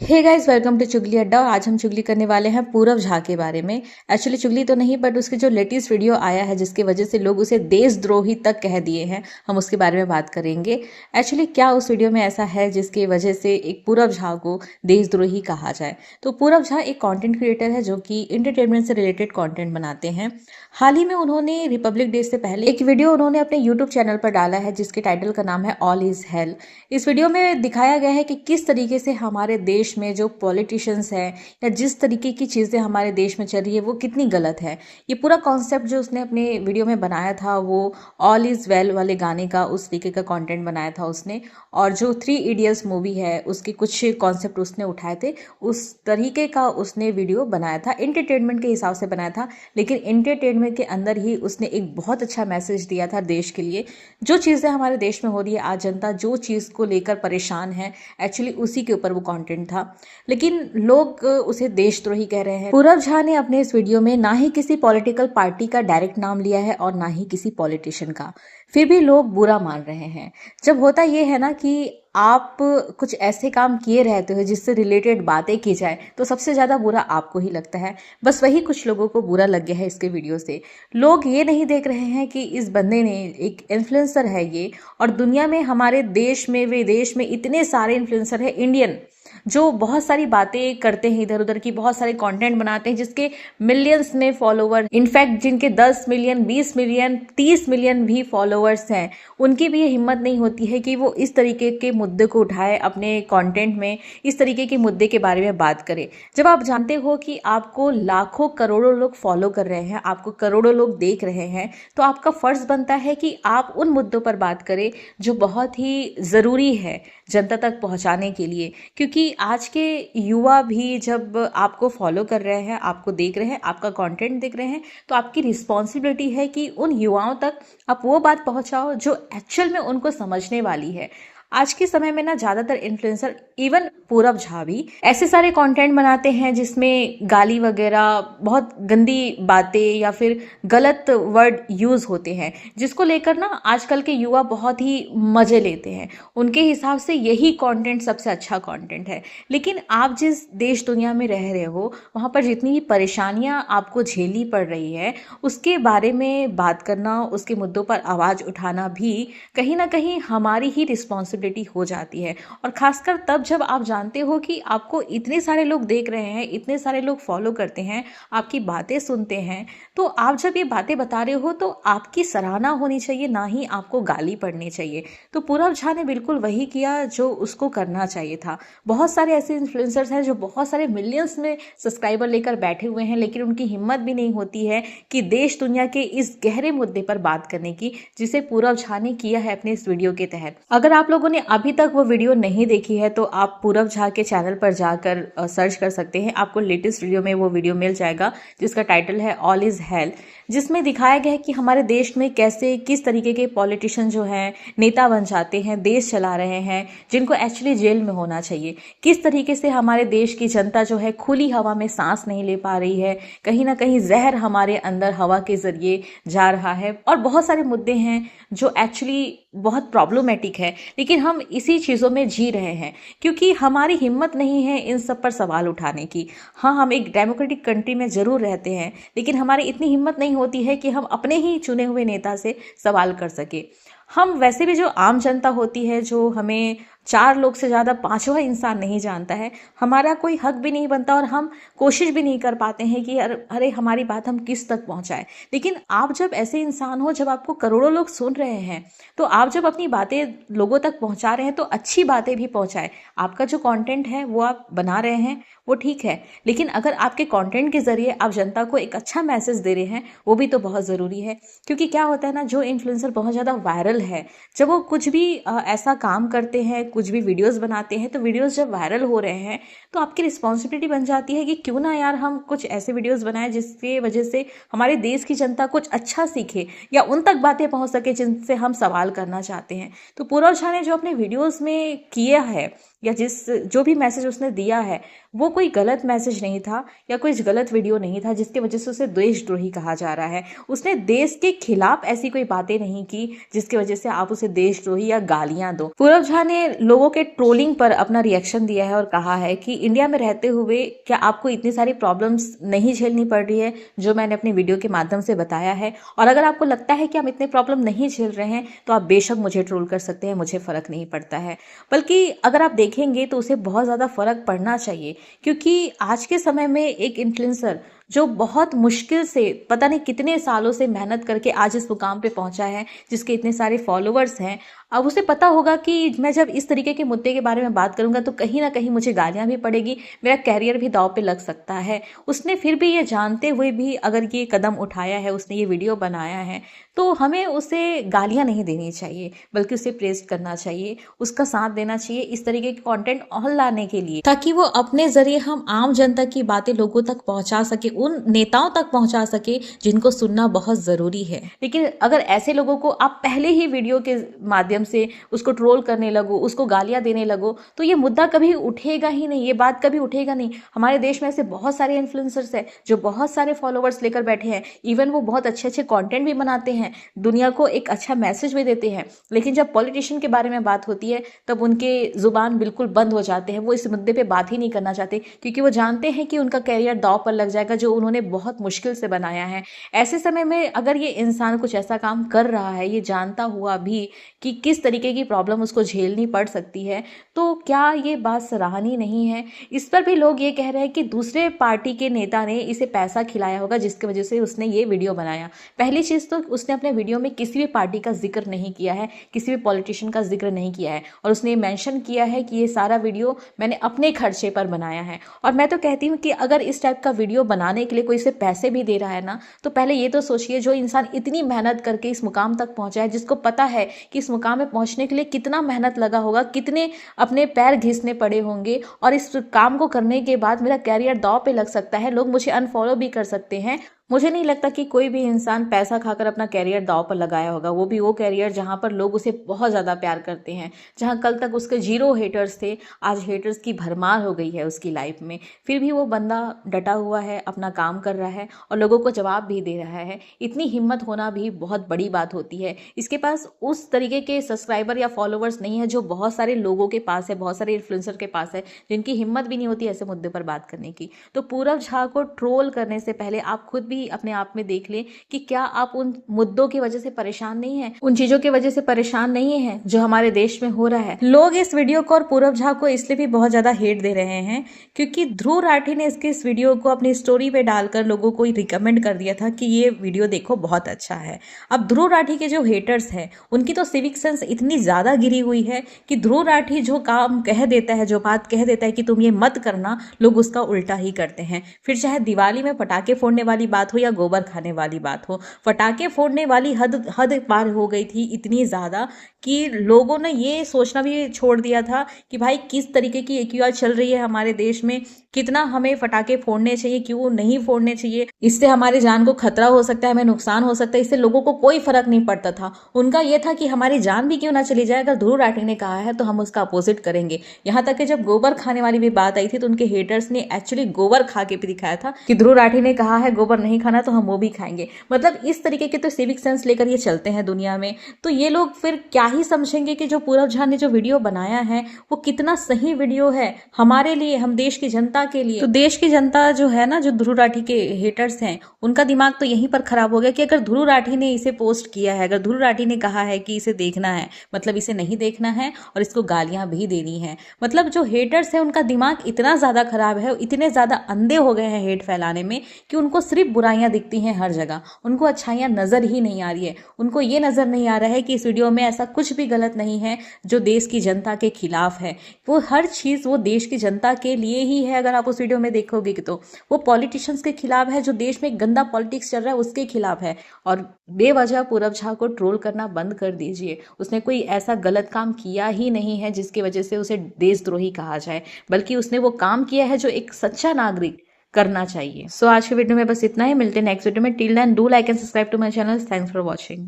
Hey guys, welcome to चुगली अड्डा। और आज हम चुगली करने वाले हैं पूरव झा के बारे में। एक्चुअली चुगली तो नहीं, बट उसके जो लेटेस्ट वीडियो आया है जिसकी वजह से लोग उसे देशद्रोही तक कह दिए हैं, हम उसके बारे में बात करेंगे। एक्चुअली क्या उस वीडियो में ऐसा है जिसकी वजह से एक पूरव झा को देशद्रोही कहा जाए। तो पूरव झा एक कंटेंट क्रिएटर है जो कि एंटरटेनमेंट से रिलेटेड कंटेंट बनाते हैं। हाल ही में उन्होंने रिपब्लिक डे से पहले एक वीडियो उन्होंने अपने यूट्यूब चैनल पर डाला है जिसके टाइटल का नाम है ऑल इज हेल। इस वीडियो में दिखाया गया है कि किस तरीके से हमारे देश में जो पॉलिटिशियंस हैं या जिस तरीके की चीज़ें हमारे देश में चल रही है वो कितनी गलत है। ये पूरा कॉन्सेप्ट जो उसने अपने वीडियो में बनाया था वो ऑल इज़ वेल वाले गाने का उस तरीके का कंटेंट बनाया था उसने। और जो 3 इडियट्स मूवी है उसके कुछ कॉन्सेप्ट उसने उठाए थे, उस तरीके का उसने वीडियो बनाया था। एंटरटेनमेंट के हिसाब से बनाया था, लेकिन एंटरटेनमेंट के अंदर ही उसने एक बहुत अच्छा मैसेज दिया था देश के लिए। जो चीज़ें हमारे देश में हो रही है, आज जनता जो चीज़ को लेकर परेशान है, एक्चुअली उसी के ऊपर वो कंटेंट था। लेकिन लोग उसे देशद्रोही कह रहे हैं। पूरव झा ने अपने इस वीडियो में ना ही किसी पॉलिटिकल पार्टी का डायरेक्ट नाम लिया है और ना ही किसी पॉलिटिशियन का, फिर भी लोग बुरा मान रहे हैं। जब होता ये है ना कि आप कुछ ऐसे काम किए रहते हो जिससे रिलेटेड बातें की जाए तो सबसे ज़्यादा बुरा आपको ही लगता है। बस वही कुछ लोगों को बुरा लग गया है इसके वीडियो से। लोग ये नहीं देख रहे हैं कि इस बंदे ने, एक इन्फ्लुएंसर है ये, और दुनिया में हमारे देश में विदेश में इतने सारे इन्फ्लुएंसर है इंडियन जो बहुत सारी बातें करते हैं, इधर उधर की बहुत सारे कंटेंट बनाते हैं जिसके मिलियंस में फॉलोवर, इनफैक्ट जिनके 10 मिलियन 20 मिलियन 30 मिलियन भी फॉलोअर्स हैं, उनकी भी ये हिम्मत नहीं होती है कि वो इस तरीके के मुद्दे को उठाए अपने कंटेंट में, इस तरीके के मुद्दे के बारे में बात करें। जब आप जानते हो कि आपको लाखों करोड़ों लोग फॉलो कर रहे हैं, आपको करोड़ों लोग देख रहे हैं, तो आपका फर्ज बनता है कि आप उन मुद्दों पर बात करें जो बहुत ही ज़रूरी है जनता तक पहुंचाने के लिए। क्योंकि आज के युवा भी जब आपको फॉलो कर रहे हैं, आपको देख रहे हैं, आपका कंटेंट देख रहे हैं, तो आपकी रिस्पॉन्सिबिलिटी है कि उन युवाओं तक आप वो बात पहुंचाओ जो एक्चुअल में उनको समझने वाली है। आज के समय में ना ज़्यादातर इन्फ्लुएंसर, इवन पूरव झा भी, ऐसे सारे कंटेंट बनाते हैं जिसमें गाली वगैरह, बहुत गंदी बातें या फिर गलत वर्ड यूज़ होते हैं, जिसको लेकर ना आजकल के युवा बहुत ही मज़े लेते हैं। उनके हिसाब से यही कंटेंट सबसे अच्छा कंटेंट है। लेकिन आप जिस देश दुनिया में रह रहे हो, वहाँ पर जितनी भी परेशानियाँ आपको झेलनी पड़ रही है, उसके बारे में बात करना, उसके मुद्दों पर आवाज़ उठाना भी कहीं ना कहीं हमारी ही रिस्पॉन्सिबिलिटी हो जाती है। और खासकर तब जब आप जानते हो कि आपको इतने सारे लोग देख रहे हैं, इतने सारे लोग फॉलो करते हैं, आपकी बातें सुनते हैं, तो आप जब ये बातें बता रहे हो तो आपकी सराहना होनी चाहिए, ना ही आपको गाली पड़नी चाहिए। तो पूरव झा ने बिल्कुल वही किया जो उसको करना चाहिए था। बहुत सारे ऐसे इन्फ्लुएंसर्स हैं जो बहुत सारे मिलियंस में सब्सक्राइबर लेकर बैठे हुए हैं, लेकिन उनकी हिम्मत भी नहीं होती है कि देश दुनिया के इस गहरे मुद्दे पर बात करने की, जिसे पूरव झा ने किया है अपने इस वीडियो के तहत। अगर आप लोगों ने अभी तक वो वीडियो नहीं देखी है तो आप पूरव झा के चैनल पर जाकर सर्च कर सकते हैं। आपको लेटेस्ट वीडियो में वो वीडियो मिल जाएगा जिसका टाइटल है ऑल इज हेल, जिसमें दिखाया गया है कि हमारे देश में कैसे किस तरीके के पॉलिटिशियन जो हैं नेता बन जाते हैं, देश चला रहे हैं, जिनको एक्चुअली जेल में होना चाहिए। किस तरीके से हमारे देश की जनता जो है खुली हवा में सांस नहीं ले पा रही है, कहीं ना कहीं जहर हमारे अंदर हवा के जरिए जा रहा है। और बहुत सारे मुद्दे हैं जो एक्चुअली बहुत प्रॉब्लमेटिक है, लेकिन हम इसी चीज़ों में जी रहे हैं क्योंकि हमारी हिम्मत नहीं है इन सब पर सवाल उठाने की। हाँ, हम एक डेमोक्रेटिक कंट्री में ज़रूर रहते हैं, लेकिन हमारी इतनी हिम्मत नहीं होती है कि हम अपने ही चुने हुए नेता से सवाल कर सके। हम वैसे भी जो आम जनता होती है, जो हमें 4 लोग से ज़्यादा 5वां इंसान नहीं जानता है, हमारा कोई हक भी नहीं बनता और हम कोशिश भी नहीं कर पाते हैं कि अरे हमारी बात हम किस तक पहुंचाएं। लेकिन आप जब ऐसे इंसान हो, जब आपको करोड़ों लोग सुन रहे हैं, तो आप जब अपनी बातें लोगों तक पहुंचा रहे हैं तो अच्छी बातें भी पहुंचाएं। आपका जो कंटेंट है वो आप बना रहे हैं वो ठीक है, लेकिन अगर आपके कंटेंट के जरिए आप जनता को एक अच्छा मैसेज दे रहे हैं वो भी तो बहुत ज़रूरी है। क्योंकि क्या होता है ना, जो इन्फ्लुएंसर बहुत ज़्यादा वायरल है, जब वो कुछ भी ऐसा काम करते हैं, कुछ भी वीडियोस बनाते हैं, तो वीडियोस जब वायरल हो रहे हैं तो आपकी रिस्पॉन्सिबिलिटी बन जाती है कि क्यों ना यार हम कुछ ऐसे वीडियोस बनाएं जिसकी वजह से हमारे देश की जनता कुछ अच्छा सीखे या उन तक बातें पहुंच सके जिनसे हम सवाल करना चाहते हैं। तो पूरव झा ने जो अपने वीडियोस में किया है या जो भी मैसेज उसने दिया है वो कोई गलत मैसेज नहीं था या कोई गलत वीडियो नहीं था जिसकी वजह से उसे देशद्रोही कहा जा रहा है। उसने देश के खिलाफ ऐसी कोई बातें नहीं की जिसकी वजह से आप उसे देशद्रोही या गालियां दो। पूरब झा ने लोगों के ट्रोलिंग पर अपना रिएक्शन दिया है और कहा है कि इंडिया में रहते हुए क्या आपको इतनी सारी प्रॉब्लम्स नहीं झेलनी पड़ रही है जो मैंने अपने वीडियो के माध्यम से बताया है, और अगर आपको लगता है कि हम इतने प्रॉब्लम नहीं झेल रहे हैं तो आप बेशक मुझे ट्रोल कर सकते हैं, मुझे फर्क नहीं पड़ता है। बल्कि अगर आप देखेंगे तो उसे बहुत ज्यादा फर्क पड़ना चाहिए, क्योंकि आज के समय में एक इन्फ्लुएंसर जो बहुत मुश्किल से पता नहीं कितने सालों से मेहनत करके आज इस मुकाम पे पहुंचा है, जिसके इतने सारे फॉलोअर्स हैं, अब उसे पता होगा कि मैं जब इस तरीके के मुद्दे के बारे में बात करूंगा तो कहीं ना कहीं मुझे गालियां भी पड़ेगी, मेरा कैरियर भी दांव पे लग सकता है। उसने फिर भी ये जानते हुए भी अगर ये कदम उठाया है, उसने ये वीडियो बनाया है, तो हमें उसे गालियां नहीं देनी चाहिए बल्कि उसे प्रेज करना चाहिए, उसका साथ देना चाहिए इस तरीके के कंटेंट और लाने के लिए, ताकि वो अपने जरिए हम आम जनता की बातें लोगों तक पहुंचा सके, उन नेताओं तक पहुंचा सके जिनको सुनना बहुत जरूरी है। लेकिन अगर ऐसे लोगों को आप पहले ही वीडियो के माध्यम से उसको ट्रोल करने लगो, उसको गालियां देने लगो, तो ये मुद्दा कभी उठेगा ही नहीं, ये बात कभी उठेगा नहीं। हमारे देश में ऐसे बहुत सारे इन्फ्लुएंसर्स हैं जो बहुत सारे फॉलोअर्स लेकर बैठे हैं, इवन वो बहुत अच्छे अच्छे कंटेंट भी बनाते हैं, दुनिया को एक अच्छा मैसेज भी देते हैं, लेकिन जब पॉलिटिशियन के बारे में बात होती है तब उनके जुबान बिल्कुल बंद हो जाते हैं, वो इस मुद्दे पे बात ही नहीं करना चाहते, क्योंकि वो जानते हैं कि उनका कैरियर दांव पर लग जाएगा जो उन्होंने बहुत मुश्किल से बनाया है। ऐसे समय में अगर ये इंसान कुछ ऐसा काम कर रहा है, ये जानता हुआ भी कि किस तरीके की प्रॉब्लम उसको झेलनी पड़ सकती है, तो क्या ये बात सराहनीय नहीं है? इस पर भी लोग ये कह रहे हैं कि दूसरे पार्टी के नेता ने इसे पैसा खिलाया होगा जिसकी वजह से उसने ये वीडियो बनाया। पहली चीज तो उसने अपने वीडियो में किसी भी पार्टी का जिक्र नहीं किया है, किसी भी पॉलिटिशियन का जिक्र नहीं किया है, और उसने मेंशन किया है कि ये सारा वीडियो मैंने अपने खर्चे पर बनाया है। और मैं तो कहती हूँ कि अगर इस टाइप का वीडियो बनाने के लिए कोई इसे पैसे भी दे रहा है ना, तो पहले ये तो सोचिए जो इंसान इतनी मेहनत करके इस मुकाम तक पहुंचा है, जिसको पता है कि इस मुकाम में पहुंचने के लिए कितना मेहनत लगा होगा, कितने अपने पैर घिसने पड़े होंगे, और इस काम को करने के बाद मेरा कैरियर दांव पे लग सकता है, लोग मुझे अनफॉलो भी कर सकते हैं। मुझे नहीं लगता कि कोई भी इंसान पैसा खाकर अपना कैरियर दांव पर लगाया होगा, वो भी वो कैरियर जहां पर लोग उसे बहुत ज़्यादा प्यार करते हैं, जहां कल तक उसके 0 हेटर्स थे, आज हेटर्स की भरमार हो गई है उसकी लाइफ में, फिर भी वो बंदा डटा हुआ है, अपना काम कर रहा है और लोगों को जवाब भी दे रहा है। इतनी हिम्मत होना भी बहुत बड़ी बात होती है। इसके पास उस तरीके के सब्सक्राइबर या फॉलोवर्स नहीं है जो बहुत सारे लोगों के पास है, बहुत सारे इन्फ्लुएंसर के पास है, जिनकी हिम्मत भी नहीं होती ऐसे मुद्दे पर बात करने की। तो पूरब झा को ट्रोल करने से पहले आप खुद भी अपने आप में देख लें कि क्या आप उन मुद्दों की वजह से परेशान नहीं हैं, उन चीजों की वजह से परेशान नहीं हैं जो हमारे देश में हो रहा है। लोग इस वीडियो को और पूरब झा को इसलिए भी बहुत ज्यादा हेट दे रहे हैं क्योंकि ध्रुव राठी ने इसके इस वीडियो को अपनी स्टोरी पे डालकर लोगों को रिकमेंड कर दिया था कि ये वीडियो देखो बहुत अच्छा है। अब ध्रुव राठी के जो हेटर्स हैं उनकी तो सिविक सेंस इतनी ज्यादा गिरी हुई है कि ध्रुव राठी जो काम कह देता है, जो बात कह देता है कि तुम ये मत करना, लोग उसका उल्टा ही करते हैं। फिर चाहे दिवाली में पटाखे फोड़ने वाली बात हो या गोबर खाने वाली बात हो, पटाखे फोड़ने वाली हद पार हो गई थी इतनी ज्यादा कि लोगों ने ये सोचना भी छोड़ दिया था कि भाई किस तरीके की AQR चल रही है हमारे देश में, कितना हमें पटाखे फोड़ने चाहिए, क्यों नहीं फोड़ने चाहिए, इससे हमारी जान को खतरा हो सकता है, हमें नुकसान हो सकता है, इससे लोगों को कोई फर्क नहीं पड़ता था। उनका यह था कि हमारी जान भी क्यों ना चली जाए, अगर ध्रुव राठी ने कहा है तो हम उसका अपोजिट करेंगे। यहाँ तक कि जब गोबर खाने वाली भी बात आई थी तो उनके हेटर्स ने एक्चुअली गोबर खा के भी दिखाया था कि ध्रुव राठी ने कहा है गोबर नहीं खाना तो हम वो भी खाएंगे। मतलब इस तरीके के तो सिविक सेंस लेकर ये चलते हैं दुनिया में। तो ये लोग फिर क्या ही समझेंगे कि जो पूरब झा ने जो वीडियो बनाया है वो कितना सही वीडियो है हमारे लिए, हम देश की जनता के लिए। तो देश की जनता जो है ना, जो ध्रुव राठी के हेटर्स हैं, उनका दिमाग तो यहीं पर खराब हो गया कि अगर ध्रुव राठी ने इसे पोस्ट किया है, अगर ध्रुव राठी ने कहा है कि इसे देखना है, मतलब इसे नहीं देखना है और इसको गालियां भी देनी है। मतलब जो हेटर्स है उनका दिमाग इतना ज्यादा खराब है, इतने ज्यादा अंधे हो गए हैं हेट फैलाने में कि उनको सिर्फ बुराइयां दिखती हैं हर जगह, उनको अच्छाइयां नजर ही नहीं आ रही है। उनको ये नजर नहीं आ रहा है कि इस वीडियो में ऐसा कुछ भी गलत नहीं है जो देश की जनता के खिलाफ है। वो हर चीज वो देश की जनता के लिए ही है। अगर आप उस वीडियो में देखोगे कि तो वो पॉलिटिशियंस के खिलाफ है, जो देश में गंदा पॉलिटिक्स चल रहा है उसके खिलाफ है। और बेवजह पूरब झा को ट्रोल करना बंद कर दीजिए। उसने कोई ऐसा गलत काम किया ही नहीं है जिसकी वजह से उसे देशद्रोही कहा जाए, बल्कि उसने वो काम किया है जो एक सच्चा नागरिक करना चाहिए। सो आज के वीडियो में बस इतना ही, मिलते हैं नेक्स्ट वीडियो में। Till then do like and subscribe to my channel. Thanks for watching.